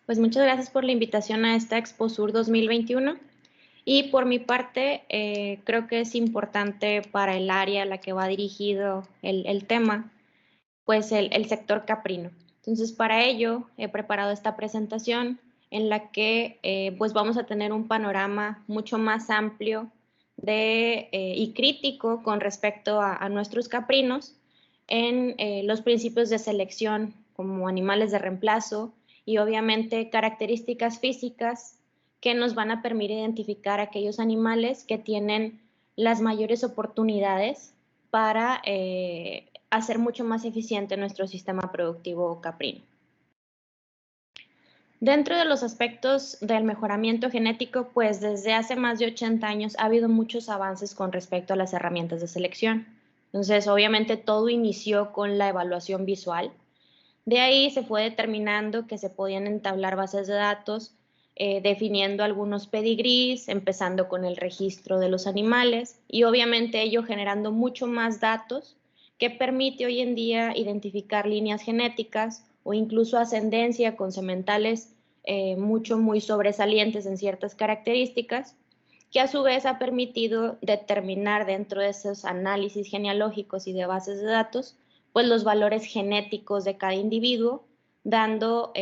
Pues muchas gracias por la invitación a esta Exposur 2021. Y por mi parte, creo que es importante para el área a la que va dirigido el tema, pues el sector caprino. Entonces, para ello he preparado esta presentación en la que pues vamos a tener un panorama mucho más amplio y crítico con respecto a nuestros caprinos en los principios de selección como animales de reemplazo y obviamente características físicas que nos van a permitir identificar aquellos animales que tienen las mayores oportunidades para hacer mucho más eficiente nuestro sistema productivo caprino. Dentro de los aspectos del mejoramiento genético, pues desde hace más de 80 años ha habido muchos avances con respecto a las herramientas de selección. Entonces, obviamente todo inició con la evaluación visual. De ahí se fue determinando que se podían entablar bases de datos, definiendo algunos pedigrís, empezando con el registro de los animales y obviamente ello generando mucho más datos que permite hoy en día identificar líneas genéticas o incluso ascendencia con sementales muy sobresalientes en ciertas características, que a su vez ha permitido determinar dentro de esos análisis genealógicos y de bases de datos pues los valores genéticos de cada individuo, dando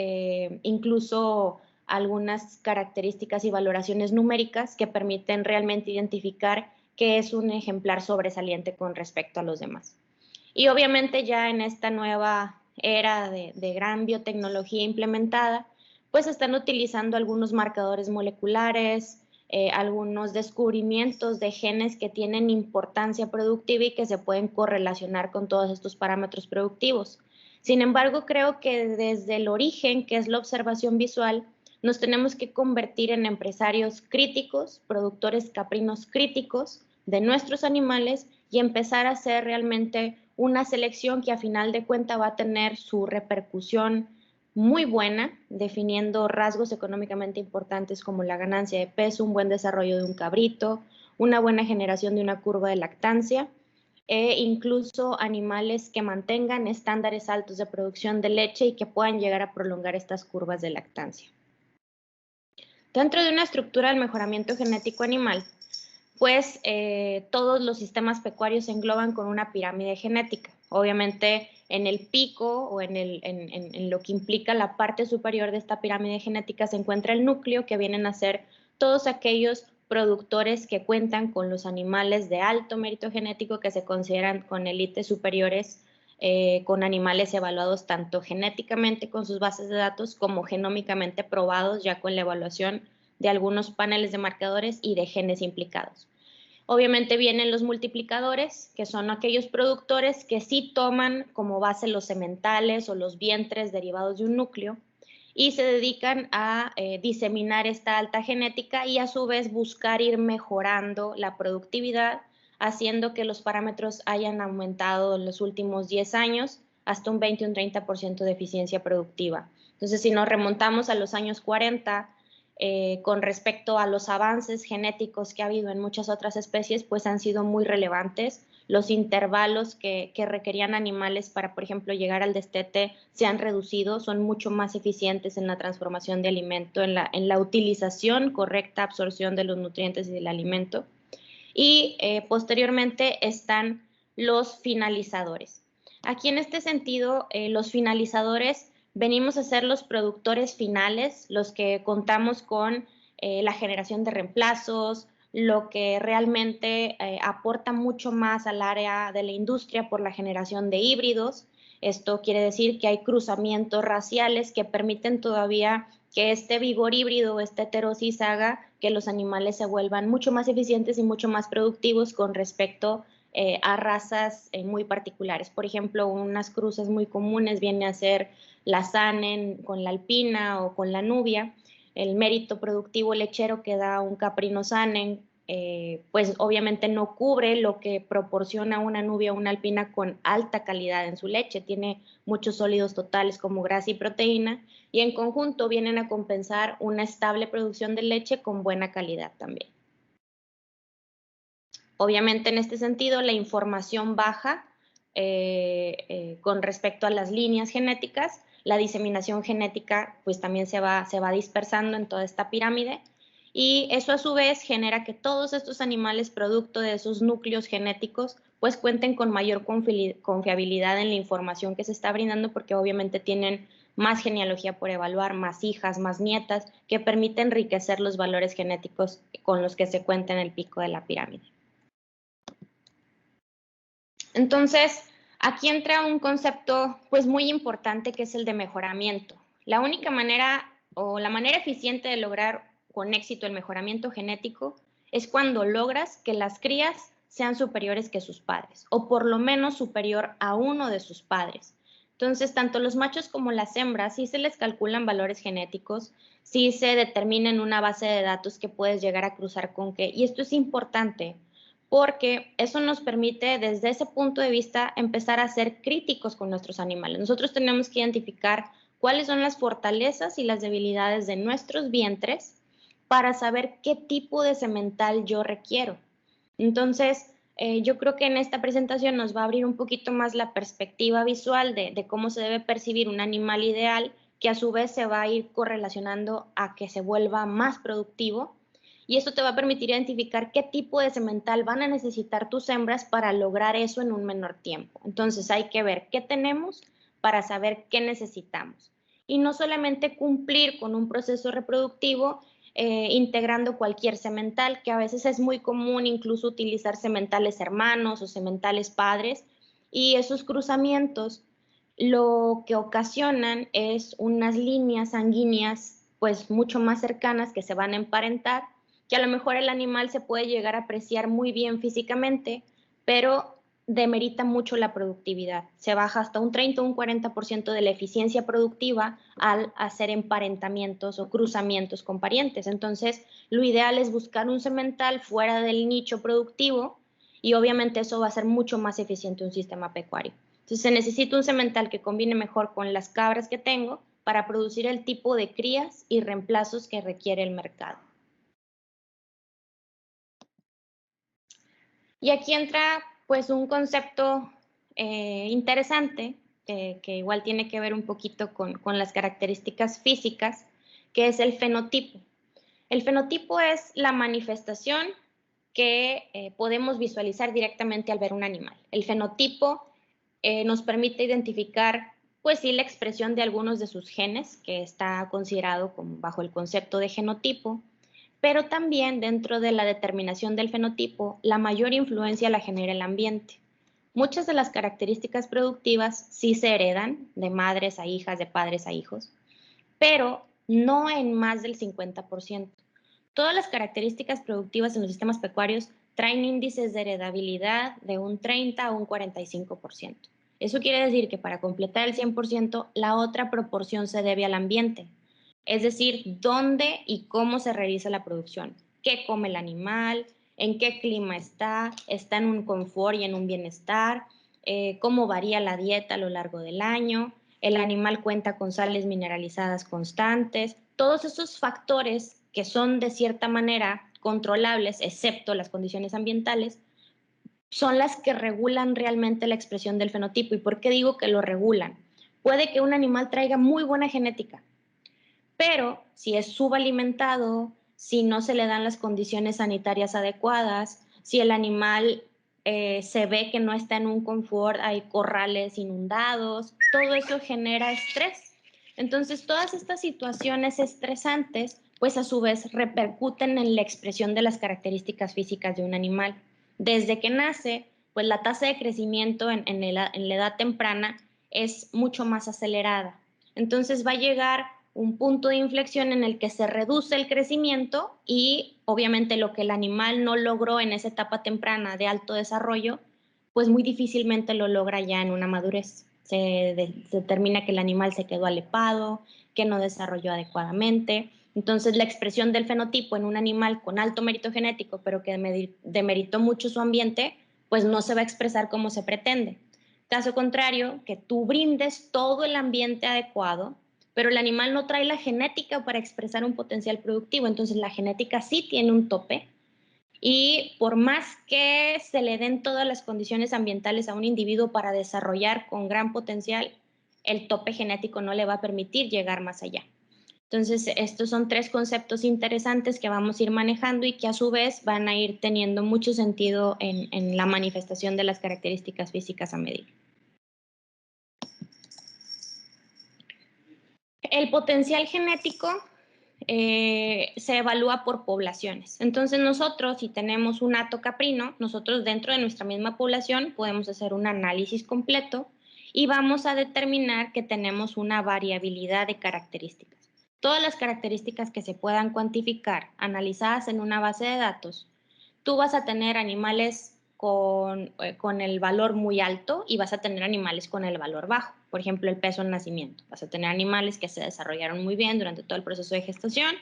incluso algunas características y valoraciones numéricas que permiten realmente identificar qué es un ejemplar sobresaliente con respecto a los demás. Y obviamente ya en esta nueva era de gran biotecnología implementada, pues están utilizando algunos marcadores moleculares, algunos descubrimientos de genes que tienen importancia productiva y que se pueden correlacionar con todos estos parámetros productivos. Sin embargo, creo que desde el origen, que es la observación visual, nos tenemos que convertir en empresarios críticos, productores caprinos críticos de nuestros animales y empezar a hacer realmente una selección que a final de cuentas va a tener su repercusión muy buena, definiendo rasgos económicamente importantes como la ganancia de peso, un buen desarrollo de un cabrito, una buena generación de una curva de lactancia e incluso animales que mantengan estándares altos de producción de leche y que puedan llegar a prolongar estas curvas de lactancia. Dentro de una estructura del mejoramiento genético animal, pues todos los sistemas pecuarios se engloban con una pirámide genética. Obviamente en el pico o en lo que implica la parte superior de esta pirámide genética se encuentra el núcleo, que vienen a ser todos aquellos productores que cuentan con los animales de alto mérito genético que se consideran con élites superiores, con animales evaluados tanto genéticamente con sus bases de datos como genómicamente probados ya con la evaluación de algunos paneles de marcadores y de genes implicados. Obviamente vienen los multiplicadores, que son aquellos productores que sí toman como base los sementales o los vientres derivados de un núcleo y se dedican a diseminar esta alta genética y a su vez buscar ir mejorando la productividad, haciendo que los parámetros hayan aumentado en los últimos 10 años hasta un 20 o un 30% de eficiencia productiva. Entonces, si nos remontamos a los años 40, con respecto a los avances genéticos que ha habido en muchas otras especies, pues han sido muy relevantes. Los intervalos que requerían animales para, por ejemplo, llegar al destete se han reducido, son mucho más eficientes en la transformación de alimento, en la utilización correcta, absorción de los nutrientes y del alimento. Y posteriormente están los finalizadores. Aquí en este sentido, los finalizadores venimos a ser los productores finales, los que contamos con la generación de reemplazos, lo que realmente aporta mucho más al área de la industria por la generación de híbridos. Esto quiere decir que hay cruzamientos raciales que permiten todavía que este vigor híbrido, esta heterosis haga que los animales se vuelvan mucho más eficientes y mucho más productivos con respecto a razas muy particulares. Por ejemplo, unas cruces muy comunes viene a ser la Sanen con la Alpina o con la Nubia. El mérito productivo lechero que da un caprino Sanen, pues obviamente no cubre lo que proporciona una Nubia o una Alpina con alta calidad en su leche. Tiene muchos sólidos totales como grasa y proteína y en conjunto vienen a compensar una estable producción de leche con buena calidad también. Obviamente en este sentido la información baja con respecto a las líneas genéticas. La diseminación genética pues también se va dispersando en toda esta pirámide y eso a su vez genera que todos estos animales producto de esos núcleos genéticos pues cuenten con mayor confiabilidad en la información que se está brindando porque obviamente tienen más genealogía por evaluar, más hijas, más nietas, que permite enriquecer los valores genéticos con los que se cuenta en el pico de la pirámide. Entonces, aquí entra un concepto pues muy importante que es el de mejoramiento. La única manera o la manera eficiente de lograr con éxito el mejoramiento genético es cuando logras que las crías sean superiores que sus padres o por lo menos superior a uno de sus padres. Entonces, tanto los machos como las hembras, sí se les calculan valores genéticos, sí se determina en una base de datos que puedes llegar a cruzar con qué. Y esto es importante porque eso nos permite desde ese punto de vista empezar a ser críticos con nuestros animales. Nosotros tenemos que identificar cuáles son las fortalezas y las debilidades de nuestros vientres para saber qué tipo de semental yo requiero. Entonces, yo creo que en esta presentación nos va a abrir un poquito más la perspectiva visual de cómo se debe percibir un animal ideal, que a su vez se va a ir correlacionando a que se vuelva más productivo. Y esto te va a permitir identificar qué tipo de semental van a necesitar tus hembras para lograr eso en un menor tiempo. Entonces hay que ver qué tenemos para saber qué necesitamos. Y no solamente cumplir con un proceso reproductivo integrando cualquier semental, que a veces es muy común incluso utilizar sementales hermanos o sementales padres, y esos cruzamientos lo que ocasionan es unas líneas sanguíneas pues mucho más cercanas que se van a emparentar, que a lo mejor el animal se puede llegar a apreciar muy bien físicamente, pero demerita mucho la productividad. Se baja hasta un 30 o un 40% de la eficiencia productiva al hacer emparentamientos o cruzamientos con parientes. Entonces, lo ideal es buscar un semental fuera del nicho productivo y obviamente eso va a ser mucho más eficiente un sistema pecuario. Entonces, se necesita un semental que combine mejor con las cabras que tengo para producir el tipo de crías y reemplazos que requiere el mercado. Y aquí entra pues un concepto interesante que igual tiene que ver un poquito con las características físicas, que es el fenotipo. El fenotipo es la manifestación que podemos visualizar directamente al ver un animal. El fenotipo nos permite identificar, pues sí, la expresión de algunos de sus genes, que está considerado como bajo el concepto de genotipo, pero también dentro de la determinación del fenotipo, la mayor influencia la genera el ambiente. Muchas de las características productivas sí se heredan de madres a hijas, de padres a hijos, pero no en más del 50%. Todas las características productivas en los sistemas pecuarios traen índices de heredabilidad de un 30 a un 45%. Eso quiere decir que para completar el 100%, la otra proporción se debe al ambiente, es decir, dónde y cómo se realiza la producción, qué come el animal, en qué clima está en un confort y en un bienestar, cómo varía la dieta a lo largo del año, el animal cuenta con sales mineralizadas constantes, todos esos factores que son de cierta manera controlables, excepto las condiciones ambientales, son las que regulan realmente la expresión del fenotipo. ¿Y por qué digo que lo regulan? Puede que un animal traiga muy buena genética, pero si es subalimentado, si no se le dan las condiciones sanitarias adecuadas, si el animal se ve que no está en un confort, hay corrales inundados, todo eso genera estrés. Entonces, todas estas situaciones estresantes, pues a su vez repercuten en la expresión de las características físicas de un animal. Desde que nace, pues la tasa de crecimiento en la edad temprana es mucho más acelerada. Entonces va a llegar un punto de inflexión en el que se reduce el crecimiento y obviamente lo que el animal no logró en esa etapa temprana de alto desarrollo, pues muy difícilmente lo logra ya en una madurez. Se determina que el animal se quedó alepado, que no desarrolló adecuadamente. Entonces, la expresión del fenotipo en un animal con alto mérito genético, pero que demeritó mucho su ambiente, pues no se va a expresar como se pretende. Caso contrario, que tú brindes todo el ambiente adecuado, pero el animal no trae la genética para expresar un potencial productivo, entonces la genética sí tiene un tope Y por más que se le den todas las condiciones ambientales a un individuo para desarrollar con gran potencial, el tope genético no le va a permitir llegar más allá. Entonces, estos son tres conceptos interesantes que vamos a ir manejando y que a su vez van a ir teniendo mucho sentido en la manifestación de las características físicas a medir. El potencial genético se evalúa por poblaciones. Entonces nosotros, si tenemos un hato caprino, nosotros dentro de nuestra misma población podemos hacer un análisis completo y vamos a determinar que tenemos una variabilidad de características. Todas las características que se puedan cuantificar, analizadas en una base de datos, tú vas a tener animales con el valor muy alto y vas a tener animales con el valor bajo. Por ejemplo, el peso al nacimiento. Vas a tener animales que se desarrollaron muy bien durante todo el proceso de gestación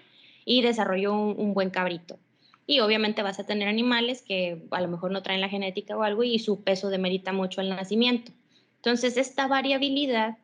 y desarrolló un buen cabrito. Y obviamente vas a tener animales que a lo mejor no traen la genética o algo y su peso demerita mucho al nacimiento. Entonces, esta variabilidad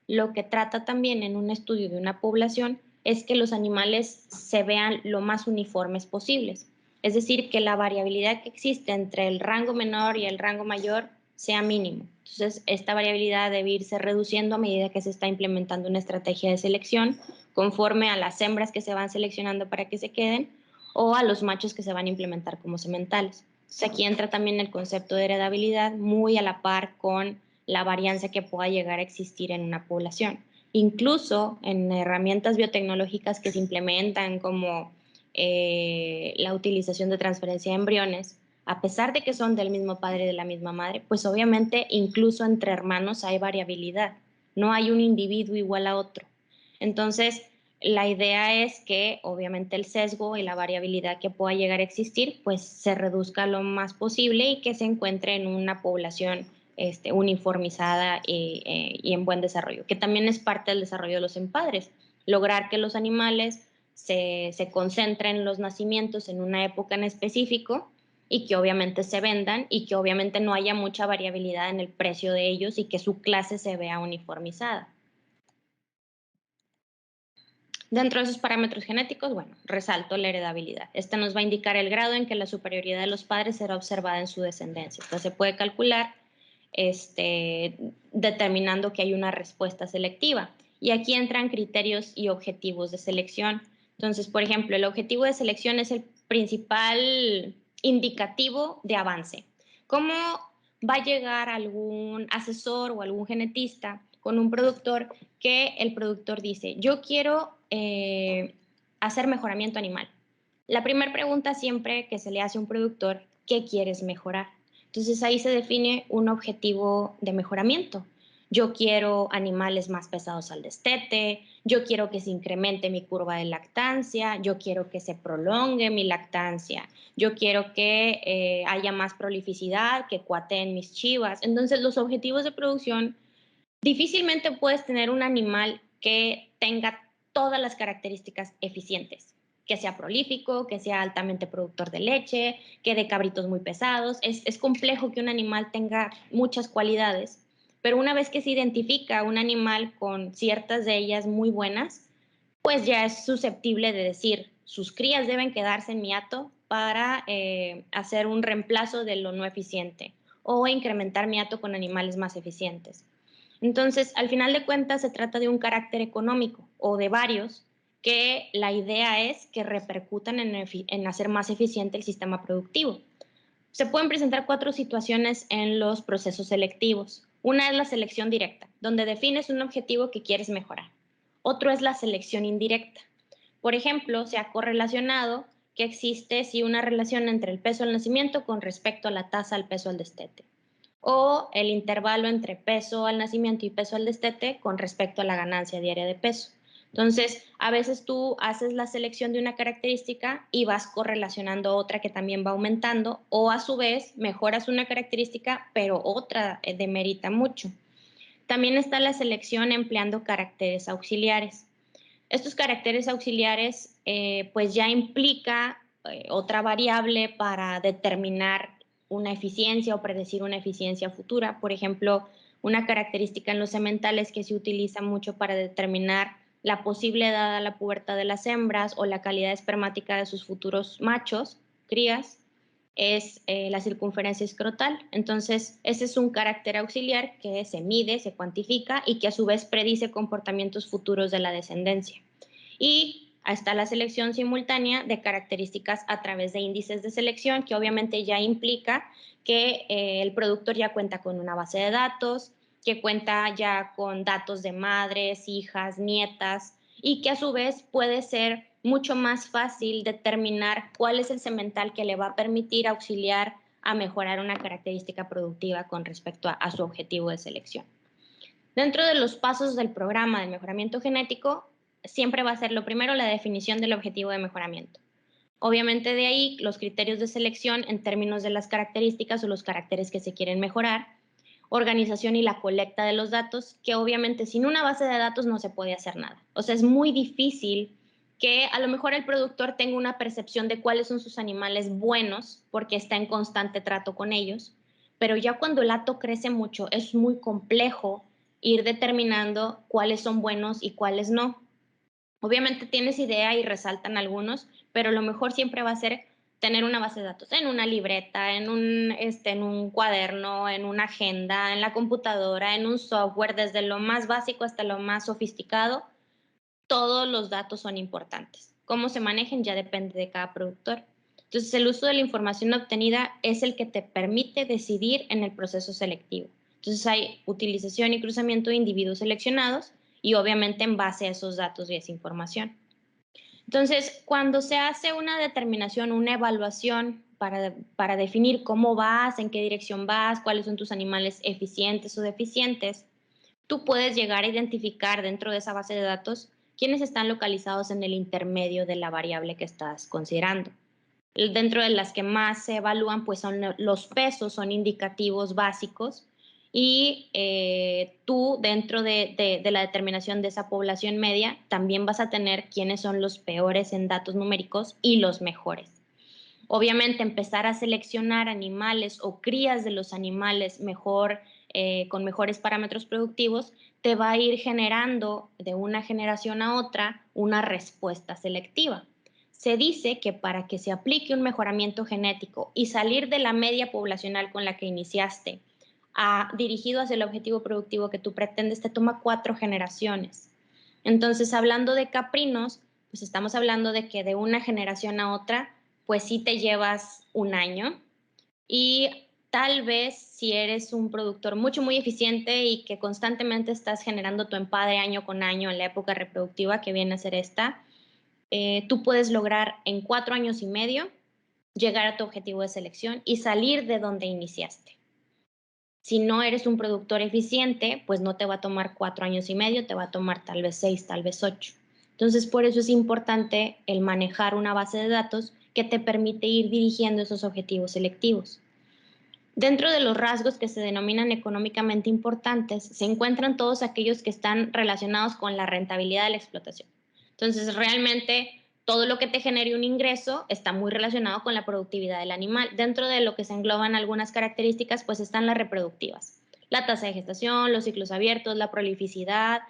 lo que trata también en un estudio de una población es que los animales se vean lo más uniformes posibles. Es decir, que la variabilidad que existe entre el rango menor y el rango mayor sea mínimo. Entonces, esta variabilidad debe irse reduciendo a medida que se está implementando una estrategia de selección conforme a las hembras que se van seleccionando para que se queden o a los machos que se van a implementar como sementales. Entonces, aquí entra también el concepto de heredabilidad muy a la par con la varianza que pueda llegar a existir en una población. Incluso en herramientas biotecnológicas que se implementan como la utilización de transferencia de embriones, a pesar de que son del mismo padre y de la misma madre, pues obviamente incluso entre hermanos hay variabilidad. No hay un individuo igual a otro. Entonces, la idea es que obviamente el sesgo y la variabilidad que pueda llegar a existir, pues se reduzca lo más posible y que se encuentre en una población uniformizada y en buen desarrollo, que también es parte del desarrollo de los empadres. Lograr que los animales se concentren los nacimientos en una época en específico y que obviamente se vendan y que obviamente no haya mucha variabilidad en el precio de ellos y que su clase se vea uniformizada. Dentro de esos parámetros genéticos, bueno, resalto la heredabilidad. Esta nos va a indicar el grado en que la superioridad de los padres será observada en su descendencia. Esta se puede calcular determinando que hay una respuesta selectiva. Y aquí entran criterios y objetivos de selección. Entonces, por ejemplo, el objetivo de selección es el principal indicativo de avance. ¿Cómo va a llegar algún asesor o algún genetista con un productor que el productor dice, yo quiero hacer mejoramiento animal? La primera pregunta siempre que se le hace a un productor, ¿qué quieres mejorar? Entonces ahí se define un objetivo de mejoramiento. Yo quiero animales más pesados al destete, yo quiero que se incremente mi curva de lactancia, yo quiero que se prolongue mi lactancia, yo quiero que haya más prolificidad, que cuateen mis chivas. Entonces los objetivos de producción, difícilmente puedes tener un animal que tenga todas las características eficientes, que sea prolífico, que sea altamente productor de leche, que dé cabritos muy pesados. Es complejo que un animal tenga muchas cualidades, pero una vez que se identifica un animal con ciertas de ellas muy buenas, pues ya es susceptible de decir, sus crías deben quedarse en mi hato para hacer un reemplazo de lo no eficiente o incrementar mi hato con animales más eficientes. Entonces, al final de cuentas, se trata de un carácter económico o de varios que la idea es que repercutan en hacer más eficiente el sistema productivo. Se pueden presentar cuatro situaciones en los procesos selectivos. Una es la selección directa, donde defines un objetivo que quieres mejorar. Otro es la selección indirecta. Por ejemplo, se ha correlacionado que existe sí una relación entre el peso al nacimiento con respecto a la tasa al peso al destete, o el intervalo entre peso al nacimiento y peso al destete con respecto a la ganancia diaria de peso. Entonces, a veces tú haces la selección de una característica y vas correlacionando otra que también va aumentando, o a su vez mejoras una característica, pero otra demerita mucho. También está la selección empleando caracteres auxiliares. Estos caracteres auxiliares pues ya implica otra variable para determinar una eficiencia o predecir una eficiencia futura. Por ejemplo, una característica en los sementales que se utiliza mucho para determinar la posible edad a la pubertad de las hembras o la calidad espermática de sus futuros machos, crías, es la circunferencia escrotal. Entonces, ese es un carácter auxiliar que se mide, se cuantifica y que a su vez predice comportamientos futuros de la descendencia. Y está la selección simultánea de características a través de índices de selección, que obviamente ya implica que el productor ya cuenta con una base de datos, que cuenta ya con datos de madres, hijas, nietas, y que a su vez puede ser mucho más fácil determinar cuál es el semental que le va a permitir auxiliar a mejorar una característica productiva con respecto a su objetivo de selección. Dentro de los pasos del programa de mejoramiento genético, siempre va a ser lo primero la definición del objetivo de mejoramiento. Obviamente de ahí los criterios de selección en términos de las características o los caracteres que se quieren mejorar, organización y la colecta de los datos, que obviamente sin una base de datos no se puede hacer nada. O sea, es muy difícil que a lo mejor el productor tenga una percepción de cuáles son sus animales buenos porque está en constante trato con ellos, pero ya cuando el hato crece mucho es muy complejo ir determinando cuáles son buenos y cuáles no. Obviamente tienes idea y resaltan algunos, pero lo mejor siempre va a ser tener una base de datos en una libreta, en un cuaderno, en una agenda, en la computadora, en un software, desde lo más básico hasta lo más sofisticado. Todos los datos son importantes. Cómo se manejen ya depende de cada productor. Entonces, el uso de la información obtenida es el que te permite decidir en el proceso selectivo. Entonces, hay utilización y cruzamiento de individuos seleccionados y obviamente en base a esos datos y esa información. Entonces, cuando se hace una determinación, una evaluación para definir cómo vas, en qué dirección vas, cuáles son tus animales eficientes o deficientes, tú puedes llegar a identificar dentro de esa base de datos quiénes están localizados en el intermedio de la variable que estás considerando. Dentro de las que más se evalúan, pues son los pesos, son indicativos básicos, y tú dentro de la determinación de esa población media también vas a tener quiénes son los peores en datos numéricos y los mejores. Obviamente empezar a seleccionar animales o crías de los animales con mejores parámetros productivos te va a ir generando de una generación a otra una respuesta selectiva. Se dice que para que se aplique un mejoramiento genético y salir de la media poblacional con la que iniciaste dirigido hacia el objetivo productivo que tú pretendes, te toma 4 generaciones. Entonces, hablando de caprinos, pues estamos hablando de que de una generación a otra, pues sí te llevas un año, y tal vez si eres un productor muy eficiente y que constantemente estás generando tu empadre año con año en la época reproductiva que viene a ser esta, tú puedes lograr en 4 años y medio llegar a tu objetivo de selección y salir de donde iniciaste. Si no eres un productor eficiente, pues no te va a tomar 4 años y medio, te va a tomar tal vez 6, tal vez 8. Entonces, por eso es importante el manejar una base de datos que te permite ir dirigiendo esos objetivos selectivos. Dentro de los rasgos que se denominan económicamente importantes, se encuentran todos aquellos que están relacionados con la rentabilidad de la explotación. Entonces, realmente todo lo que te genere un ingreso está muy relacionado con la productividad del animal. Dentro de lo que se engloban algunas características, pues están las reproductivas. La tasa de gestación, los ciclos abiertos, la prolificidad,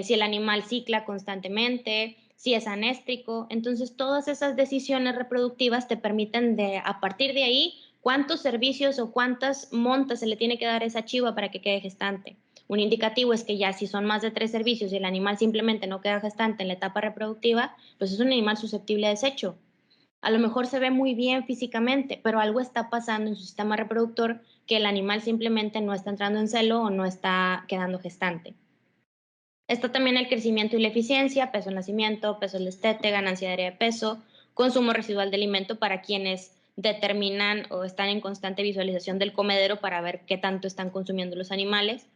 si el animal cicla constantemente, si es anéstrico. Entonces, todas esas decisiones reproductivas te permiten a partir de ahí, cuántos servicios o cuántas montas se le tiene que dar a esa chiva para que quede gestante. Un indicativo es que ya si son más de 3 servicios y el animal simplemente no queda gestante en la etapa reproductiva, pues es un animal susceptible a desecho. A lo mejor se ve muy bien físicamente, pero algo está pasando en su sistema reproductor que el animal simplemente no está entrando en celo o no está quedando gestante. Está también el crecimiento y la eficiencia, peso al nacimiento, peso al destete, ganancia diaria de peso, consumo residual de alimento para quienes determinan o están en constante visualización del comedero para ver qué tanto están consumiendo los animales,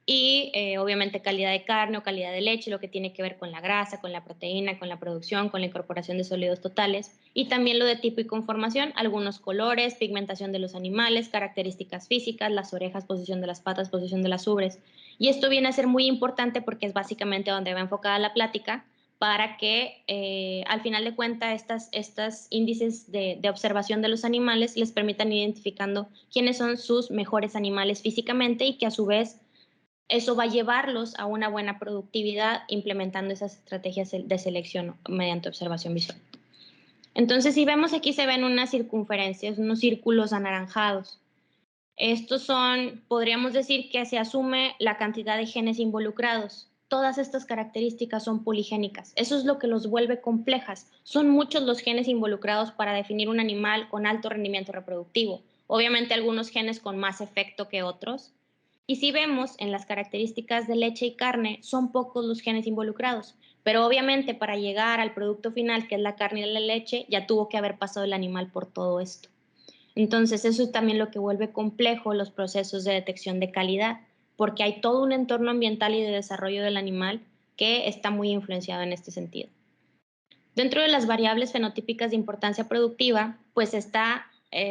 y obviamente calidad de carne o calidad de leche, lo que tiene que ver con la grasa, con la proteína, con la producción, con la incorporación de sólidos totales, y también lo de tipo y conformación, algunos colores, pigmentación de los animales, características físicas, las orejas, posición de las patas, posición de las ubres. Y esto viene a ser muy importante porque es básicamente donde va enfocada la plática, para que al final de cuentas estos índices de observación de los animales les permitan identificando quiénes son sus mejores animales físicamente, y que a su vez eso va a llevarlos a una buena productividad implementando esas estrategias de selección mediante observación visual. Entonces, si vemos aquí se ven unas circunferencias, unos círculos anaranjados. Estos son, podríamos decir que se asume la cantidad de genes involucrados. Todas estas características son poligénicas. Eso es lo que los vuelve complejas. Son muchos los genes involucrados para definir un animal con alto rendimiento reproductivo. Obviamente algunos genes con más efecto que otros. Y si vemos en las características de leche y carne, son pocos los genes involucrados. Pero obviamente para llegar al producto final, que es la carne y la leche, ya tuvo que haber pasado el animal por todo esto. Entonces, eso es también lo que vuelve complejo los procesos de detección de calidad, porque hay todo un entorno ambiental y de desarrollo del animal que está muy influenciado en este sentido. Dentro de las variables fenotípicas de importancia productiva, pues está,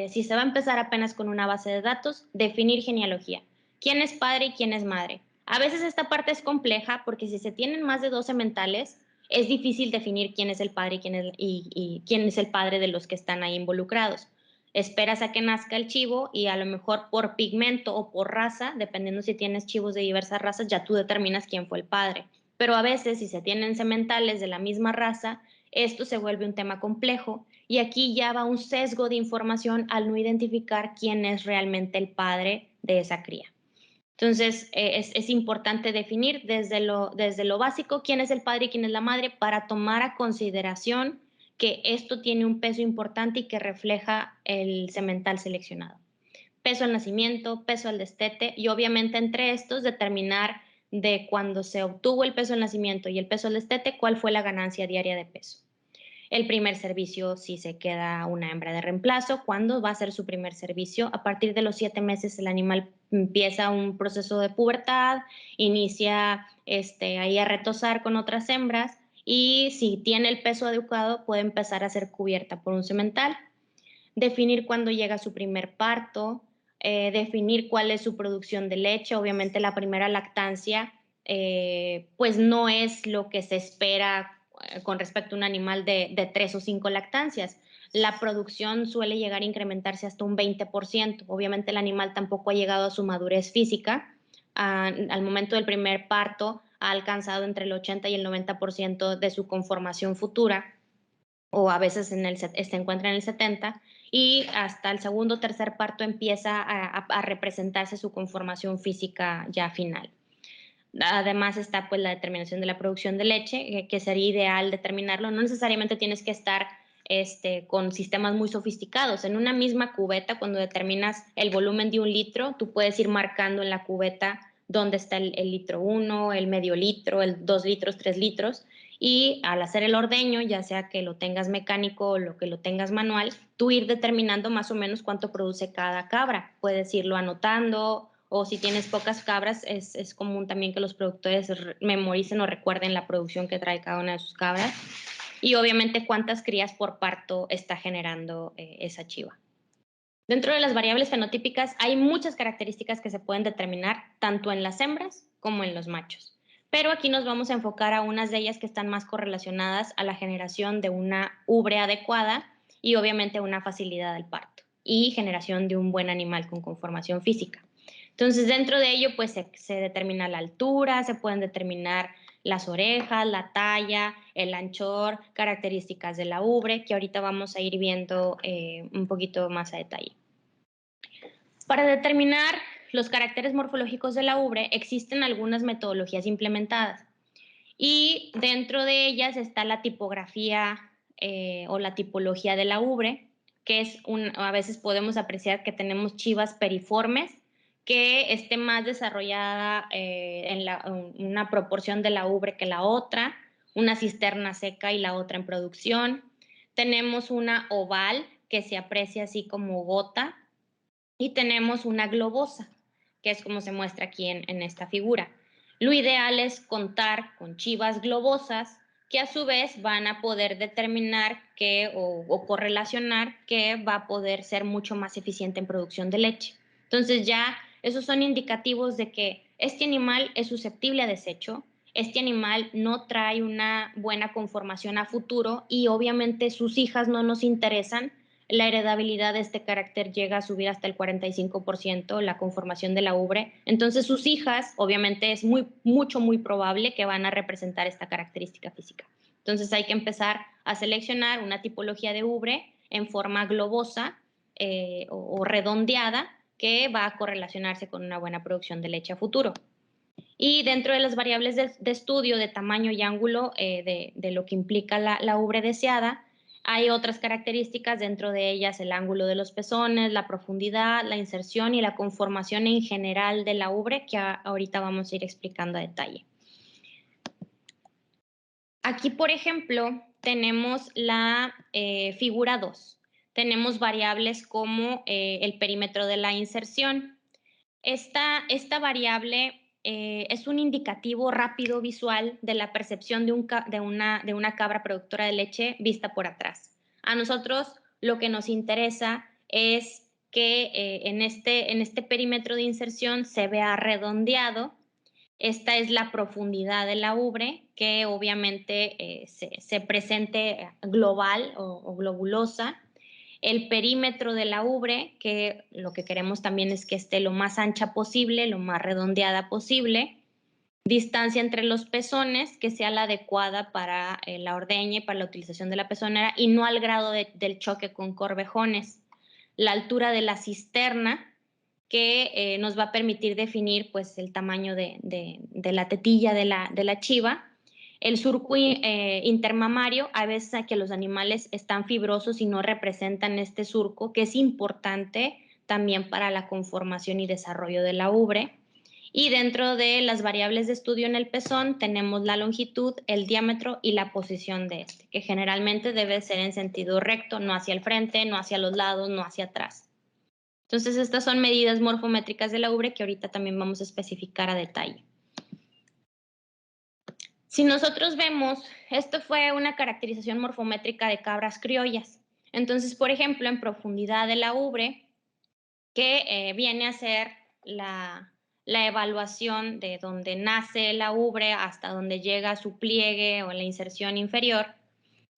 si se va a empezar apenas con una base de datos, definir genealogía. ¿Quién es padre y quién es madre? A veces esta parte es compleja porque si se tienen más de 2 sementales, es difícil definir quién es el padre y quién es el padre de los que están ahí involucrados. Esperas a que nazca el chivo y a lo mejor por pigmento o por raza, dependiendo si tienes chivos de diversas razas, ya tú determinas quién fue el padre. Pero a veces, si se tienen sementales de la misma raza, esto se vuelve un tema complejo y aquí ya va un sesgo de información al no identificar quién es realmente el padre de esa cría. Entonces, es importante definir desde lo básico quién es el padre y quién es la madre para tomar a consideración que esto tiene un peso importante y que refleja el semental seleccionado. Peso al nacimiento, peso al destete y obviamente entre estos determinar de cuando se obtuvo el peso al nacimiento y el peso al destete, cuál fue la ganancia diaria de peso. El primer servicio, si se queda una hembra de reemplazo, ¿cuándo va a ser su primer servicio? A partir de los 7 meses el animal empieza un proceso de pubertad, inicia ahí a retosar con otras hembras y si tiene el peso adecuado puede empezar a ser cubierta por un semental. Definir cuándo llega su primer parto, definir cuál es su producción de leche. Obviamente la primera lactancia pues no es lo que se espera con respecto a un animal de 3 o 5 lactancias. La producción suele llegar a incrementarse hasta un 20%. Obviamente el animal tampoco ha llegado a su madurez física. Al momento del primer parto ha alcanzado entre el 80 y el 90% de su conformación futura o a veces se encuentra en el 70 y hasta el segundo o tercer parto empieza a representarse su conformación física ya final. Además está pues la determinación de la producción de leche, que sería ideal determinarlo. No necesariamente tienes que estar con sistemas muy sofisticados. En una misma cubeta, cuando determinas el volumen de 1 litro, tú puedes ir marcando en la cubeta dónde está el litro 1, el medio litro, el 2 litros, 3 litros. Y al hacer el ordeño, ya sea que lo tengas mecánico o lo que lo tengas manual, tú ir determinando más o menos cuánto produce cada cabra. Puedes irlo anotando o si tienes pocas cabras, es común también que los productores memoricen o recuerden la producción que trae cada una de sus cabras y obviamente cuántas crías por parto está generando esa chiva. Dentro de las variables fenotípicas hay muchas características que se pueden determinar tanto en las hembras como en los machos, pero aquí nos vamos a enfocar a unas de ellas que están más correlacionadas a la generación de una ubre adecuada y obviamente una facilidad del parto y generación de un buen animal con conformación física. Entonces, dentro de ello, pues se determina la altura, se pueden determinar las orejas, la talla, el anchor, características de la ubre, que ahorita vamos a ir viendo un poquito más a detalle. Para determinar los caracteres morfológicos de la ubre, existen algunas metodologías implementadas y dentro de ellas está la tipografía o la tipología de la ubre, que es a veces podemos apreciar que tenemos chivas periformes, que esté más desarrollada una proporción de la ubre que la otra, una cisterna seca y la otra en producción. Tenemos una oval que se aprecia así como gota y tenemos una globosa, que es como se muestra aquí en esta figura. Lo ideal es contar con chivas globosas que a su vez van a poder determinar o correlacionar que va a poder ser mucho más eficiente en producción de leche. Entonces ya esos son indicativos de que este animal es susceptible a desecho, este animal no trae una buena conformación a futuro y obviamente sus hijas no nos interesan. La heredabilidad de este carácter llega a subir hasta el 45%, la conformación de la ubre. Entonces sus hijas, obviamente es muy probable que van a representar esta característica física. Entonces hay que empezar a seleccionar una tipología de ubre en forma globosa o redondeada que va a correlacionarse con una buena producción de leche a futuro. Y dentro de las variables de estudio de tamaño y ángulo de lo que implica la ubre deseada, hay otras características, dentro de ellas el ángulo de los pezones, la profundidad, la inserción y la conformación en general de la ubre, que ahorita vamos a ir explicando a detalle. Aquí, por ejemplo, tenemos la figura 2. Tenemos variables como el perímetro de la inserción. Esta variable es un indicativo rápido visual de la percepción de una cabra productora de leche vista por atrás. A nosotros lo que nos interesa es que en este perímetro de inserción se vea redondeado. Esta es la profundidad de la ubre, que obviamente se presente global o globulosa. El perímetro de la ubre, que lo que queremos también es que esté lo más ancha posible, lo más redondeada posible. Distancia entre los pezones, que sea la adecuada para la ordeña y para la utilización de la pezonera, y no al grado del choque con corvejones. La altura de la cisterna, que nos va a permitir definir pues, el tamaño de la tetilla de la chiva. El surco intermamario, a veces que los animales están fibrosos y no representan este surco, que es importante también para la conformación y desarrollo de la ubre. Y dentro de las variables de estudio en el pezón tenemos la longitud, el diámetro y la posición de este, que generalmente debe ser en sentido recto, no hacia el frente, no hacia los lados, no hacia atrás. Entonces, estas son medidas morfométricas de la ubre que ahorita también vamos a especificar a detalle. Si nosotros vemos, esto fue una caracterización morfométrica de cabras criollas. Entonces, por ejemplo, en profundidad de la ubre, que viene a ser la evaluación de donde nace la ubre hasta donde llega su pliegue o la inserción inferior,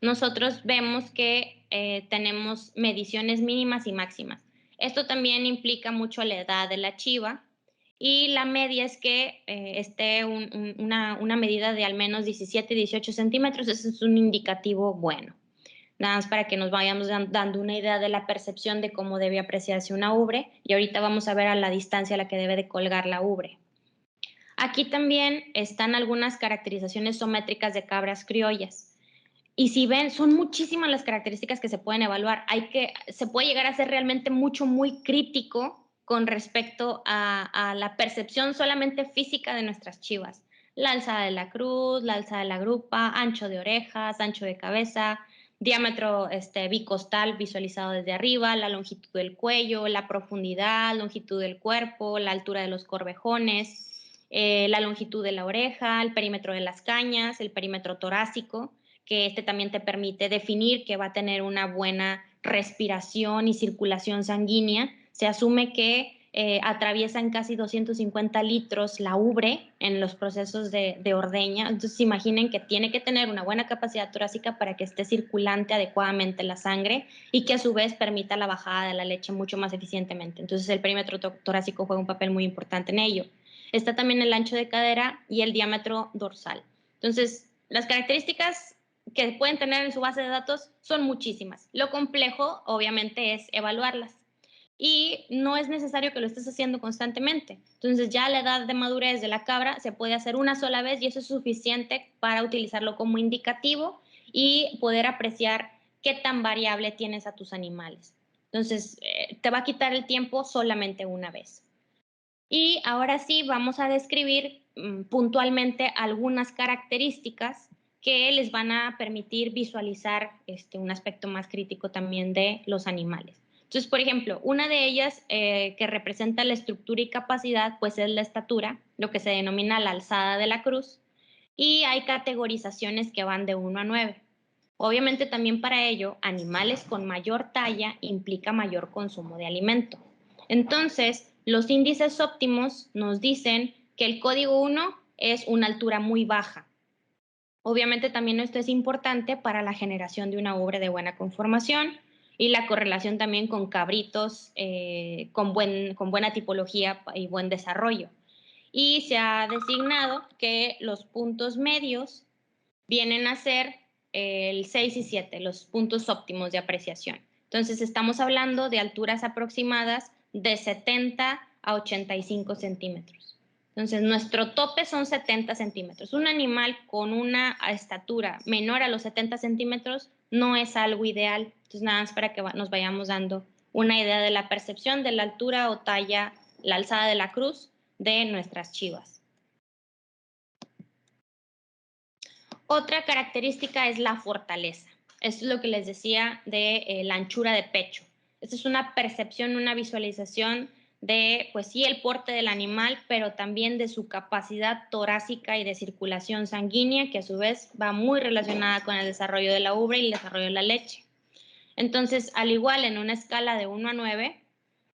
nosotros vemos que tenemos mediciones mínimas y máximas. Esto también implica mucho la edad de la chiva, y la media es que esté una medida de al menos 17, 18 centímetros. Ese es un indicativo bueno. Nada más para que nos vayamos dando una idea de la percepción de cómo debe apreciarse una ubre, y ahorita vamos a ver a la distancia a la que debe de colgar la ubre. Aquí también están algunas caracterizaciones sométricas de cabras criollas. Y si ven, son muchísimas las características que se pueden evaluar. Se puede llegar a ser realmente muy crítico con respecto a la percepción solamente física de nuestras chivas. La alzada de la cruz, la alzada de la grupa, ancho de orejas, ancho de cabeza, diámetro bicostal visualizado desde arriba, la longitud del cuello, la profundidad, longitud del cuerpo, la altura de los corvejones, la longitud de la oreja, el perímetro de las cañas, el perímetro torácico, que también te permite definir que va a tener una buena respiración y circulación sanguínea. Se asume que atraviesan casi 250 litros la ubre en los procesos de ordeña. Entonces imaginen que tiene que tener una buena capacidad torácica para que esté circulante adecuadamente la sangre y que a su vez permita la bajada de la leche mucho más eficientemente. Entonces el perímetro torácico juega un papel muy importante en ello. Está también el ancho de cadera y el diámetro dorsal. Entonces, las características que pueden tener en su base de datos son muchísimas. Lo complejo, obviamente, es evaluarlas. Y no es necesario que lo estés haciendo constantemente. Entonces, ya a la edad de madurez de la cabra se puede hacer una sola vez, y eso es suficiente para utilizarlo como indicativo y poder apreciar qué tan variable tienes a tus animales. Entonces, te va a quitar el tiempo solamente una vez. Y ahora sí vamos a describir puntualmente algunas características que les van a permitir visualizar un aspecto más crítico también de los animales. Entonces, por ejemplo, una de ellas que representa la estructura y capacidad, pues es la estatura, lo que se denomina la alzada de la cruz, y hay categorizaciones que van de 1 a 9. Obviamente también para ello, animales con mayor talla implica mayor consumo de alimento. Entonces, los índices óptimos nos dicen que el código 1 es una altura muy baja. Obviamente también esto es importante para la generación de una ubre de buena conformación y la correlación también con cabritos con buena tipología y buen desarrollo. Y se ha designado que los puntos medios vienen a ser el 6 y 7, los puntos óptimos de apreciación. Entonces, estamos hablando de alturas aproximadas de 70 a 85 centímetros. Entonces, nuestro tope son 70 centímetros. Un animal con una estatura menor a los 70 centímetros no es algo ideal. Entonces, nada más para que nos vayamos dando una idea de la percepción de la altura o talla, la alzada de la cruz de nuestras chivas. Otra característica es la fortaleza. Esto es lo que les decía de la anchura de pecho. Esta es una percepción, una visualización de, pues sí, el porte del animal, pero también de su capacidad torácica y de circulación sanguínea, que a su vez va muy relacionada con el desarrollo de la ubre y el desarrollo de la leche. Entonces, al igual en una escala de 1 a 9,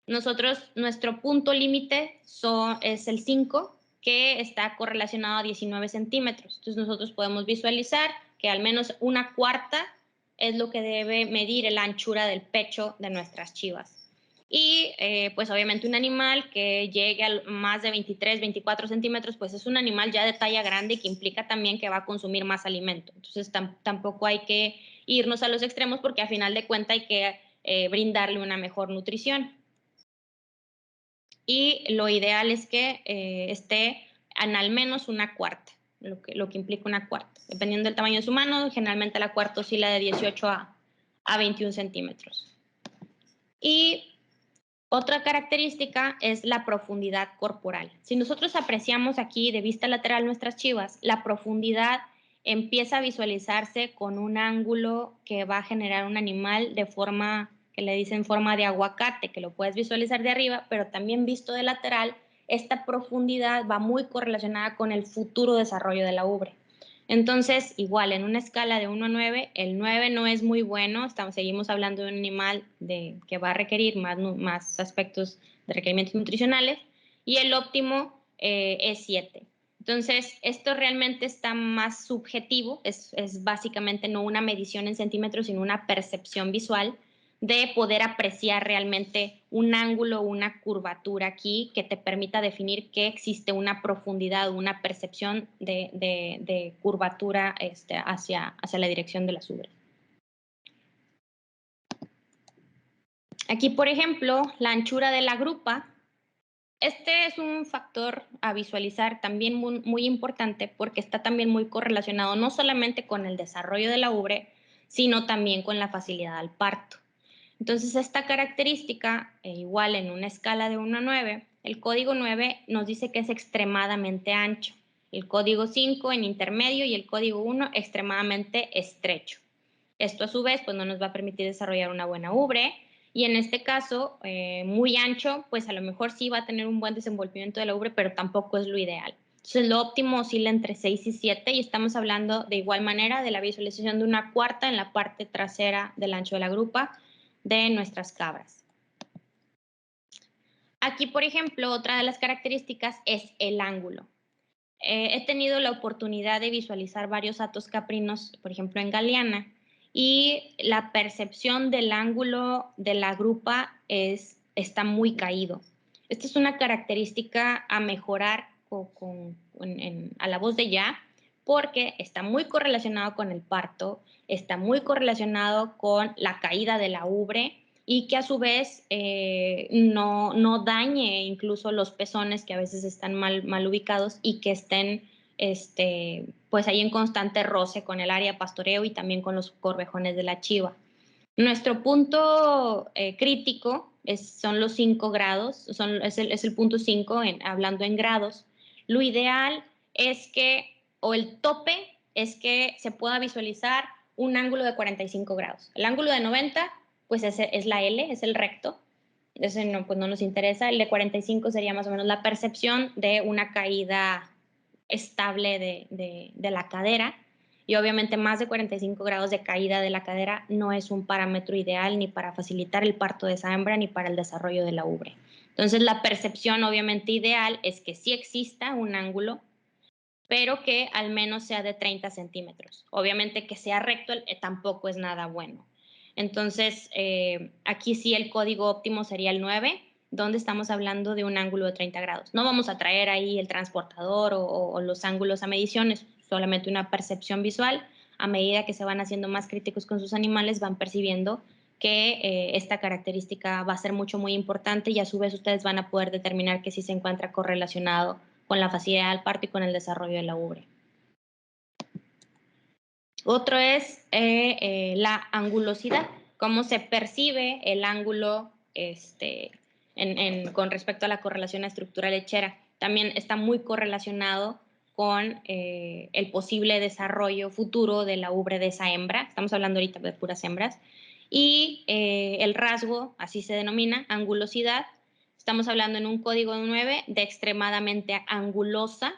nuestro punto límite es el 5, que está correlacionado a 19 centímetros. Entonces, nosotros podemos visualizar que al menos una cuarta es lo que debe medir la anchura del pecho de nuestras chivas. Y pues obviamente un animal que llegue a más de 23, 24 centímetros, pues es un animal ya de talla grande que implica también que va a consumir más alimento. Entonces tampoco hay que irnos a los extremos porque a final de cuentas hay que brindarle una mejor nutrición. Y lo ideal es que esté en al menos una cuarta, lo que implica una cuarta. Dependiendo del tamaño de su mano, generalmente la cuarta oscila de 18 a 21 centímetros. Y otra característica es la profundidad corporal. Si nosotros apreciamos aquí de vista lateral nuestras chivas, la profundidad empieza a visualizarse con un ángulo que va a generar un animal de forma, que le dicen forma de aguacate, que lo puedes visualizar de arriba, pero también visto de lateral, esta profundidad va muy correlacionada con el futuro desarrollo de la ubre. Entonces, igual, en una escala de 1 a 9, el 9 no es muy bueno, seguimos hablando de un animal que va a requerir más aspectos de requerimientos nutricionales, y el óptimo es 7. Entonces, esto realmente está más subjetivo, es básicamente no una medición en centímetros, sino una percepción visual de poder apreciar realmente un ángulo, una curvatura aquí que te permita definir que existe una profundidad o una percepción de curvatura hacia la dirección de las ubres. Aquí, por ejemplo, la anchura de la grupa. Este es un factor a visualizar también muy importante porque está también muy correlacionado no solamente con el desarrollo de la ubre, sino también con la facilidad al parto. Entonces, esta característica, igual en una escala de 1 a 9, el código 9 nos dice que es extremadamente ancho, el código 5 en intermedio y el código 1 extremadamente estrecho. Esto a su vez pues no nos va a permitir desarrollar una buena ubre y en este caso muy ancho, pues a lo mejor sí va a tener un buen desenvolvimiento de la ubre, pero tampoco es lo ideal. Entonces lo óptimo oscila entre 6 y 7 y estamos hablando de igual manera de la visualización de una cuarta en la parte trasera del ancho de la grupa de nuestras cabras. Aquí, por ejemplo, otra de las características es el ángulo. He tenido la oportunidad de visualizar varios hatos caprinos, por ejemplo, en Galeana, y la percepción del ángulo de la grupa está muy caído. Esta es una característica a mejorar a la voz de ya, porque está muy correlacionado con el parto, está muy correlacionado con la caída de la ubre y que a su vez no dañe incluso los pezones que a veces están mal ubicados y que estén pues ahí en constante roce con el área de pastoreo y también con los corvejones de la chiva. Nuestro punto crítico son los 5 grados, es el punto 5 hablando en grados. Lo ideal es que, o el tope, es que se pueda visualizar un ángulo de 45 grados. El ángulo de 90, pues es la L, es el recto. Ese no, pues no nos interesa. El de 45 sería más o menos la percepción de una caída estable de la cadera. Y obviamente más de 45 grados de caída de la cadera no es un parámetro ideal ni para facilitar el parto de esa hembra ni para el desarrollo de la ubre. Entonces la percepción obviamente ideal es que sí exista un ángulo, pero que al menos sea de 30 centímetros. Obviamente que sea recto tampoco es nada bueno. Entonces, aquí sí el código óptimo sería el 9, donde estamos hablando de un ángulo de 30 grados. No vamos a traer ahí el transportador o los ángulos a mediciones, solamente una percepción visual a medida que se van haciendo más críticos con sus animales, van percibiendo que esta característica va a ser muy importante y a su vez ustedes van a poder determinar que sí se encuentra correlacionado con la facilidad al parto y con el desarrollo de la ubre. Otro es la angulosidad, cómo se percibe el ángulo con respecto a la correlación a estructura lechera. También está muy correlacionado con el posible desarrollo futuro de la ubre de esa hembra. Estamos hablando ahorita de puras hembras. Y el rasgo, así se denomina, angulosidad. Estamos hablando en un código 9 de extremadamente angulosa.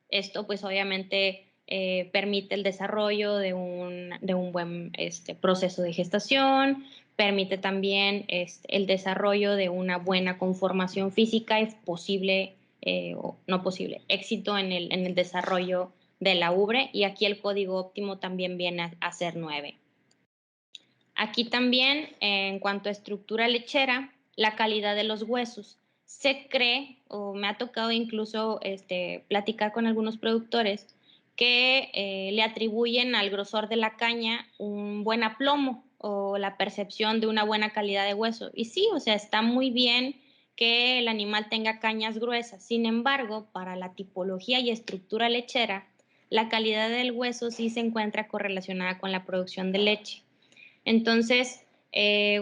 Esto pues obviamente permite el desarrollo de un buen proceso de gestación, permite también el desarrollo de una buena conformación física y posible, o no posible, éxito en el desarrollo de la ubre, y aquí el código óptimo también viene a ser 9. Aquí también, en cuanto a estructura lechera, la calidad de los huesos. Se cree, o me ha tocado incluso platicar con algunos productores, que le atribuyen al grosor de la caña un buen aplomo o la percepción de una buena calidad de hueso. Y sí, o sea, está muy bien que el animal tenga cañas gruesas. Sin embargo, para la tipología y estructura lechera, la calidad del hueso sí se encuentra correlacionada con la producción de leche. Entonces,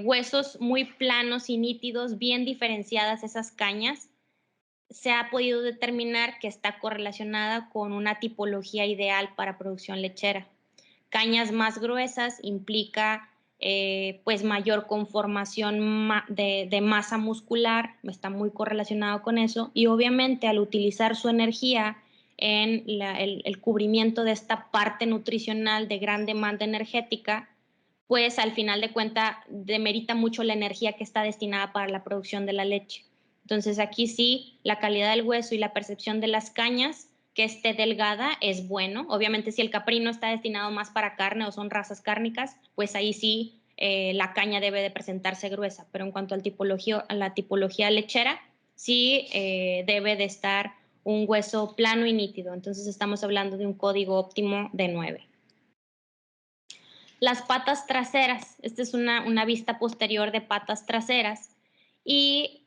huesos muy planos y nítidos, bien diferenciadas esas cañas, se ha podido determinar que está correlacionada con una tipología ideal para producción lechera. Cañas más gruesas implica pues mayor conformación de masa muscular, está muy correlacionado con eso, y obviamente al utilizar su energía en el cubrimiento de esta parte nutricional de gran demanda energética, pues al final de cuentas demerita mucho la energía que está destinada para la producción de la leche. Entonces aquí sí, la calidad del hueso y la percepción de las cañas, que esté delgada, es bueno. Obviamente si el caprino está destinado más para carne o son razas cárnicas, pues ahí sí la caña debe de presentarse gruesa. Pero en cuanto a la tipología lechera, sí debe de estar un hueso plano y nítido. Entonces estamos hablando de un código óptimo de 9. Las patas traseras, esta es una vista posterior de patas traseras, y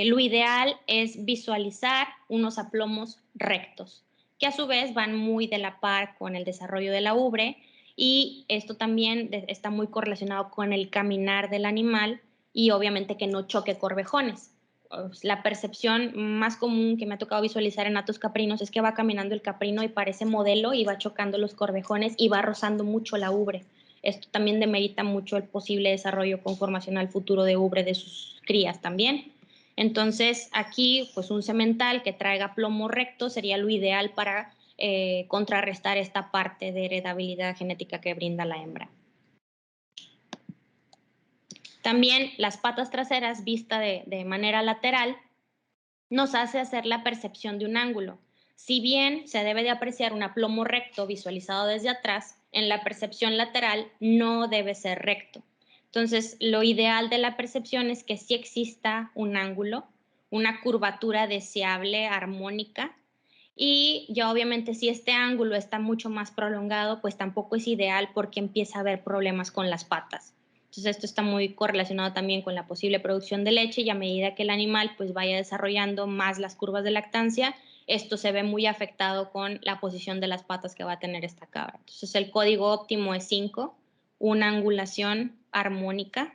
lo ideal es visualizar unos aplomos rectos, que a su vez van muy de la par con el desarrollo de la ubre, y esto también está muy correlacionado con el caminar del animal y obviamente que no choque corvejones. La percepción más común que me ha tocado visualizar en atos caprinos es que va caminando el caprino y parece modelo y va chocando los corvejones y va rozando mucho la ubre. Esto también demerita mucho el posible desarrollo conformacional futuro de ubre de sus crías también. Entonces, aquí, pues un semental que traiga plomo recto sería lo ideal para contrarrestar esta parte de heredabilidad genética que brinda la hembra. También las patas traseras, vista de manera lateral, nos hace hacer la percepción de un ángulo. Si bien se debe de apreciar un aplomo recto visualizado desde atrás, en la percepción lateral no debe ser recto. Entonces, lo ideal de la percepción es que sí exista un ángulo, una curvatura deseable, armónica, y ya obviamente si este ángulo está mucho más prolongado, pues tampoco es ideal porque empieza a haber problemas con las patas. Entonces esto está muy correlacionado también con la posible producción de leche, y a medida que el animal pues vaya desarrollando más las curvas de lactancia, esto se ve muy afectado con la posición de las patas que va a tener esta cabra. Entonces el código óptimo es 5, una angulación armónica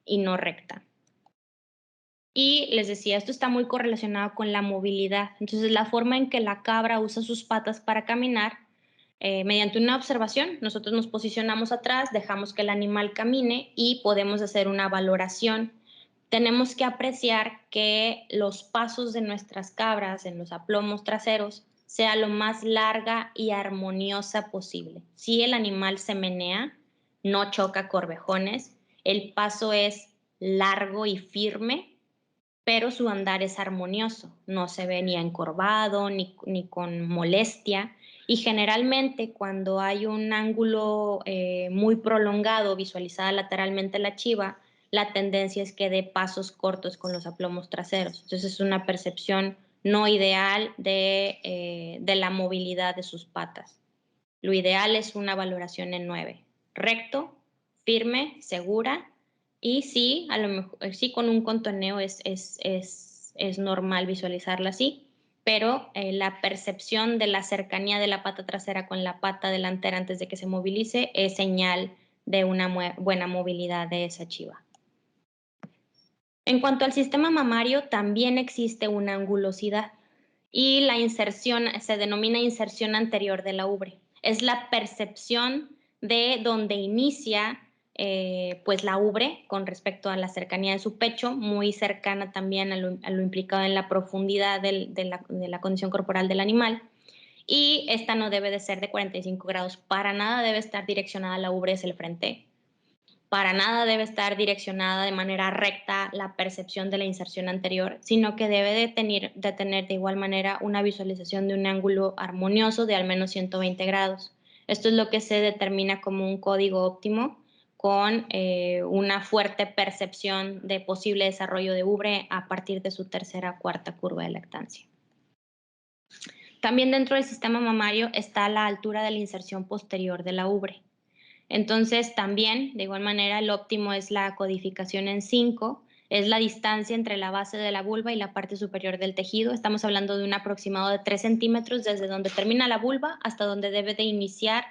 y no recta. Y les decía, esto está muy correlacionado con la movilidad. Entonces, la forma en que la cabra usa sus patas para caminar, mediante una observación, nosotros nos posicionamos atrás, dejamos que el animal camine y podemos hacer una valoración. Tenemos que apreciar que los pasos de nuestras cabras en los aplomos traseros sea lo más larga y armoniosa posible. Si el animal se menea, no choca corvejones, el paso es largo y firme, pero su andar es armonioso, no se ve ni encorvado ni con molestia, y generalmente cuando hay un ángulo muy prolongado visualizada lateralmente la chiva, la tendencia es que dé pasos cortos con los aplomos traseros. Entonces es una percepción no ideal de la movilidad de sus patas. Lo ideal es una valoración en 9. Recto, firme, segura y sí, a lo mejor, sí con un contoneo es normal visualizarla así, pero la percepción de la cercanía de la pata trasera con la pata delantera antes de que se movilice es señal de una buena movilidad de esa chiva. En cuanto al sistema mamario, también existe una angulosidad y la inserción se denomina inserción anterior de la ubre. Es la percepción de donde inicia pues la ubre con respecto a la cercanía de su pecho, muy cercana también a lo implicado en la profundidad de la condición corporal del animal. Y esta no debe de ser de 45 grados, para nada debe estar direccionada a la ubre hacia el frente, para nada debe estar direccionada de manera recta la percepción de la inserción anterior, sino que debe de tener de igual manera una visualización de un ángulo armonioso de al menos 120 grados. Esto es lo que se determina como un código óptimo con una fuerte percepción de posible desarrollo de ubre a partir de su tercera o cuarta curva de lactancia. También dentro del sistema mamario está la altura de la inserción posterior de la ubre. Entonces, también, de igual manera, el óptimo es la codificación en 5, es la distancia entre la base de la vulva y la parte superior del tejido. Estamos hablando de un aproximado de 3 centímetros desde donde termina la vulva hasta donde debe de iniciar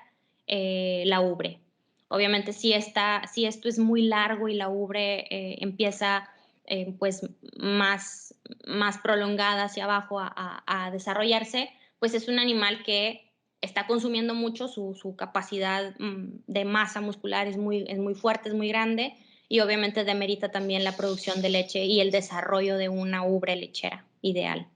la ubre. Obviamente, si esto es muy largo y la ubre empieza pues más prolongada hacia abajo a desarrollarse, pues es un animal que está consumiendo mucho, su capacidad de masa muscular es muy fuerte, es muy grande y obviamente demerita también la producción de leche y el desarrollo de una ubre lechera ideal.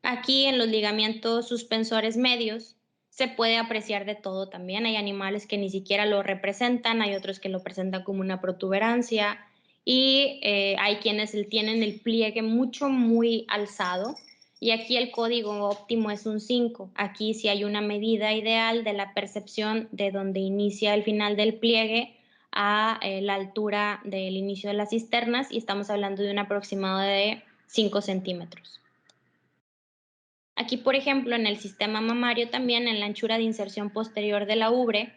Aquí en los ligamentos suspensores medios se puede apreciar de todo también. Hay animales que ni siquiera lo representan, hay otros que lo presentan como una protuberancia y hay quienes tienen el pliegue muy alzado. Y aquí el código óptimo es un 5. Aquí sí hay una medida ideal de la percepción de donde inicia el final del pliegue a la altura del inicio de las cisternas y estamos hablando de un aproximado de 5 centímetros. Aquí, por ejemplo, en el sistema mamario también, en la anchura de inserción posterior de la ubre,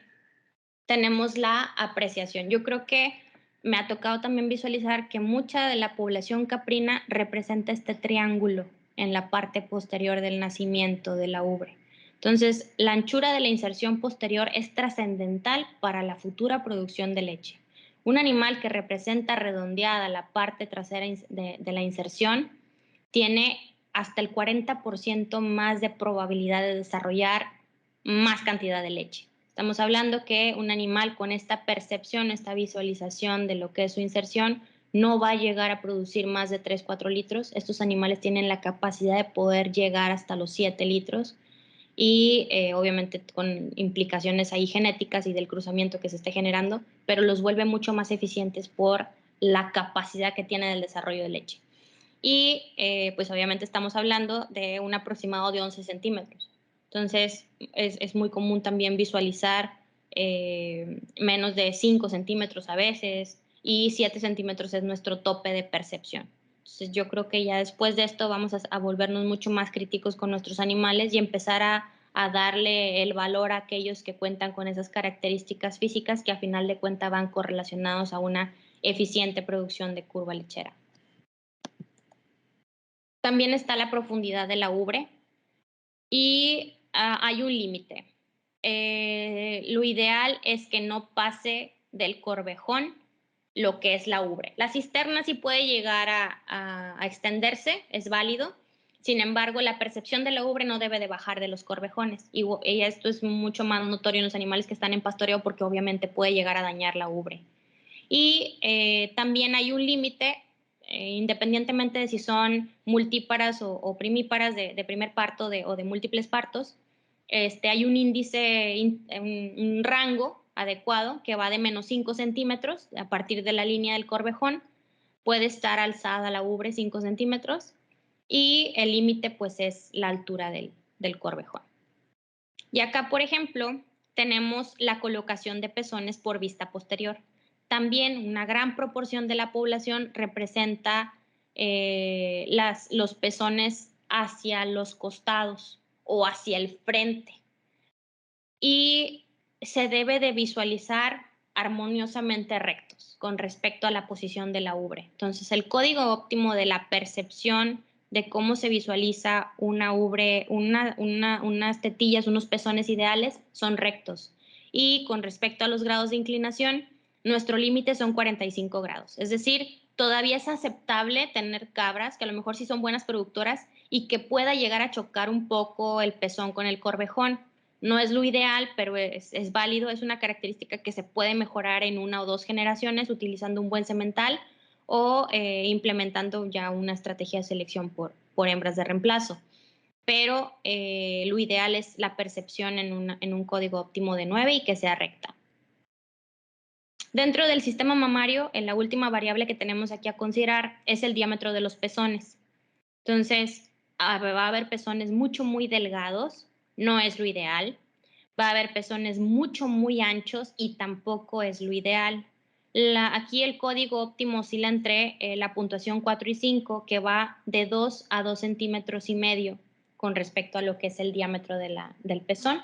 tenemos la apreciación. Yo creo que me ha tocado también visualizar que mucha de la población caprina representa este triángulo en la parte posterior del nacimiento de la ubre. Entonces, la anchura de la inserción posterior es trascendental para la futura producción de leche. Un animal que representa redondeada la parte trasera de la inserción tiene hasta el 40% más de probabilidad de desarrollar más cantidad de leche. Estamos hablando que un animal con esta percepción, esta visualización de lo que es su inserción, no va a llegar a producir más de 3-4 litros. Estos animales tienen la capacidad de poder llegar hasta los 7 litros y obviamente con implicaciones ahí genéticas y del cruzamiento que se esté generando, pero los vuelve mucho más eficientes por la capacidad que tienen del desarrollo de leche. Y pues obviamente estamos hablando de un aproximado de 11 centímetros. Entonces es muy común también visualizar menos de 5 centímetros a veces y 7 centímetros es nuestro tope de percepción. Entonces yo creo que ya después de esto vamos a volvernos mucho más críticos con nuestros animales y empezar a darle el valor a aquellos que cuentan con esas características físicas que a final de cuentas van correlacionados a una eficiente producción de curva lechera. También está la profundidad de la ubre y hay un límite. Lo ideal es que no pase del corvejón lo que es la ubre. La cisterna sí puede llegar a extenderse, es válido. Sin embargo, la percepción de la ubre no debe de bajar de los corvejones. Y esto es mucho más notorio en los animales que están en pastoreo porque obviamente puede llegar a dañar la ubre. Y también hay un límite, independientemente de si son multíparas o primíparas de primer parto o de múltiples partos, hay un índice, un rango adecuado que va de menos 5 centímetros a partir de la línea del corvejón, puede estar alzada la ubre 5 centímetros y el límite pues es la altura del corvejón. Y acá, por ejemplo, tenemos la colocación de pezones por vista posterior. También una gran proporción de la población representa los pezones hacia los costados o hacia el frente. y se debe de visualizar armoniosamente rectos con respecto a la posición de la ubre. Entonces, el código óptimo de la percepción de cómo se visualiza una ubre, unas tetillas, unos pezones ideales, son rectos. Y con respecto a los grados de inclinación, nuestro límite son 45 grados. Es decir, todavía es aceptable tener cabras que a lo mejor sí son buenas productoras y que pueda llegar a chocar un poco el pezón con el corvejón. No es lo ideal, pero es válido, es una característica que se puede mejorar en 1 o 2 generaciones utilizando un buen semental o implementando ya una estrategia de selección por hembras de reemplazo. Pero lo ideal es la percepción en un código óptimo de 9 y que sea recta. Dentro del sistema mamario, la última variable que tenemos aquí a considerar es el diámetro de los pezones. Entonces, va a haber pezones muy delgados, no es lo ideal. Va a haber pezones muy anchos y tampoco es lo ideal. Aquí el código óptimo oscila entre la puntuación 4 y 5, que va de 2 a 2 centímetros y medio con respecto a lo que es el diámetro del pezón.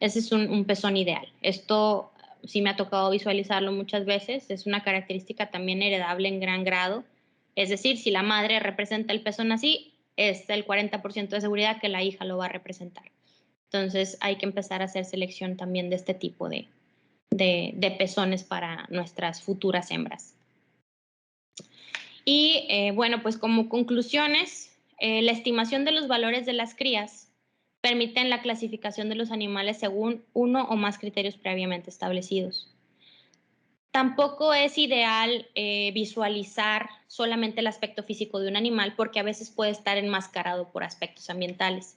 Ese es un pezón ideal. Esto sí me ha tocado visualizarlo muchas veces. Es una característica también heredable en gran grado. Es decir, si la madre representa el pezón así, es el 40% de seguridad que la hija lo va a representar. Entonces hay que empezar a hacer selección también de este tipo de pezones para nuestras futuras hembras. Y bueno, pues como conclusiones, la estimación de los valores de las crías permiten la clasificación de los animales según uno o más criterios previamente establecidos. Tampoco es ideal visualizar solamente el aspecto físico de un animal porque a veces puede estar enmascarado por aspectos ambientales.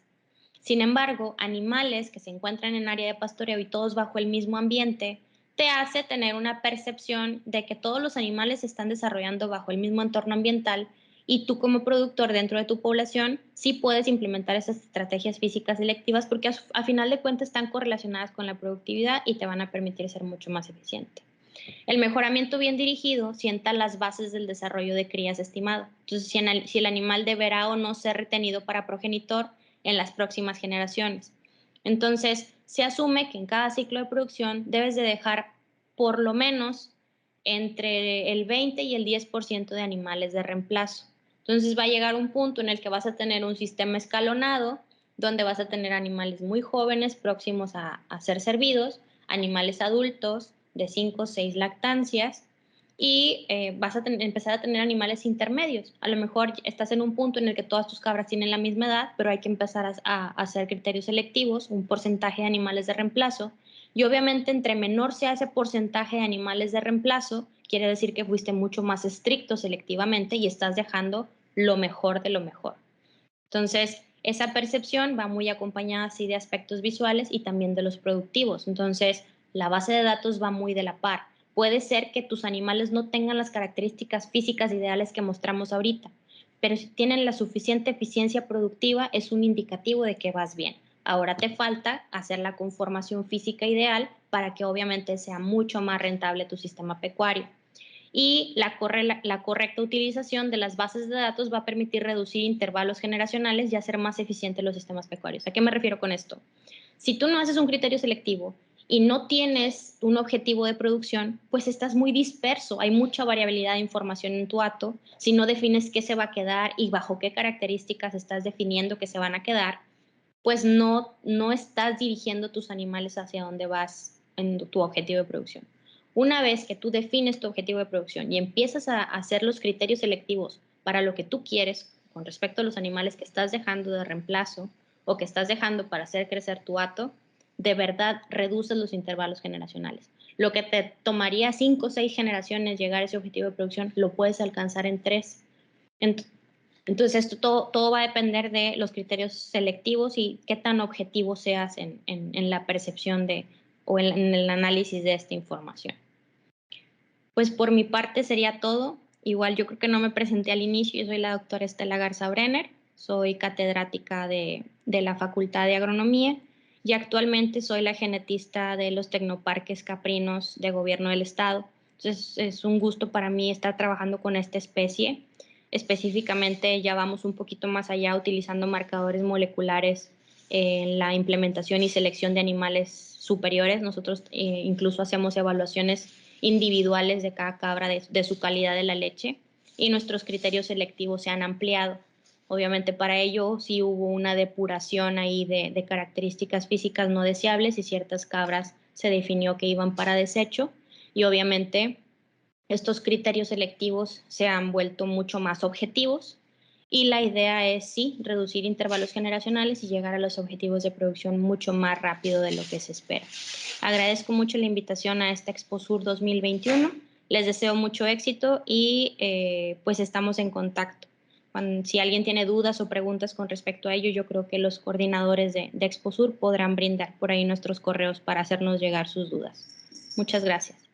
Sin embargo, animales que se encuentran en área de pastoreo y todos bajo el mismo ambiente, te hace tener una percepción de que todos los animales se están desarrollando bajo el mismo entorno ambiental y tú como productor dentro de tu población sí puedes implementar esas estrategias físicas selectivas porque a final de cuentas están correlacionadas con la productividad y te van a permitir ser mucho más eficiente. El mejoramiento bien dirigido sienta las bases del desarrollo de crías estimado. Entonces, si el animal deberá o no ser retenido para progenitor en las próximas generaciones. Entonces, se asume que en cada ciclo de producción debes de dejar por lo menos entre el 20 y el 10% de animales de reemplazo. Entonces va a llegar un punto en el que vas a tener un sistema escalonado donde vas a tener animales muy jóvenes próximos a ser servidos, animales adultos de 5 o 6 lactancias y vas a empezar a tener animales intermedios. A lo mejor estás en un punto en el que todas tus cabras tienen la misma edad, pero hay que empezar a hacer criterios selectivos, un porcentaje de animales de reemplazo. Y obviamente entre menor sea ese porcentaje de animales de reemplazo, quiere decir que fuiste mucho más estricto selectivamente y estás dejando lo mejor de lo mejor. Entonces, esa percepción va muy acompañada así de aspectos visuales y también de los productivos. Entonces, la base de datos va muy de la par. Puede ser que tus animales no tengan las características físicas ideales que mostramos ahorita, pero si tienen la suficiente eficiencia productiva es un indicativo de que vas bien. Ahora te falta hacer la conformación física ideal para que obviamente sea mucho más rentable tu sistema pecuario. Y la correcta utilización de las bases de datos va a permitir reducir intervalos generacionales y hacer más eficientes los sistemas pecuarios. ¿A qué me refiero con esto? Si tú no haces un criterio selectivo y no tienes un objetivo de producción, pues estás muy disperso, hay mucha variabilidad de información en tu hato. Si no defines qué se va a quedar y bajo qué características estás definiendo que se van a quedar, pues no estás dirigiendo tus animales hacia dónde vas en tu objetivo de producción. Una vez que tú defines tu objetivo de producción y empiezas a hacer los criterios selectivos para lo que tú quieres con respecto a los animales que estás dejando de reemplazo o que estás dejando para hacer crecer tu hato, de verdad reduces los intervalos generacionales. Lo que te tomaría 5 o 6 generaciones llegar a ese objetivo de producción, lo puedes alcanzar en 3. Entonces, esto todo va a depender de los criterios selectivos y qué tan objetivo seas en la percepción o en el análisis de esta información. Pues por mi parte sería todo. Igual yo creo que no me presenté al inicio, yo soy la doctora Estela Garza Brenner, soy catedrática de la Facultad de Agronomía y actualmente soy la genetista de los tecnoparques caprinos de gobierno del estado. Entonces es un gusto para mí estar trabajando con esta especie. Específicamente ya vamos un poquito más allá utilizando marcadores moleculares en la implementación y selección de animales superiores. Nosotros incluso hacemos evaluaciones individuales de cada cabra de su calidad de la leche y nuestros criterios selectivos se han ampliado. Obviamente para ello sí hubo una depuración ahí de características físicas no deseables y ciertas cabras se definió que iban para desecho y obviamente estos criterios selectivos se han vuelto mucho más objetivos y la idea es sí reducir intervalos generacionales y llegar a los objetivos de producción mucho más rápido de lo que se espera. Agradezco mucho la invitación a esta Exposur 2021. Les deseo mucho éxito y pues estamos en contacto. Si alguien tiene dudas o preguntas con respecto a ello, yo creo que los coordinadores de Exposur podrán brindar por ahí nuestros correos para hacernos llegar sus dudas. Muchas gracias.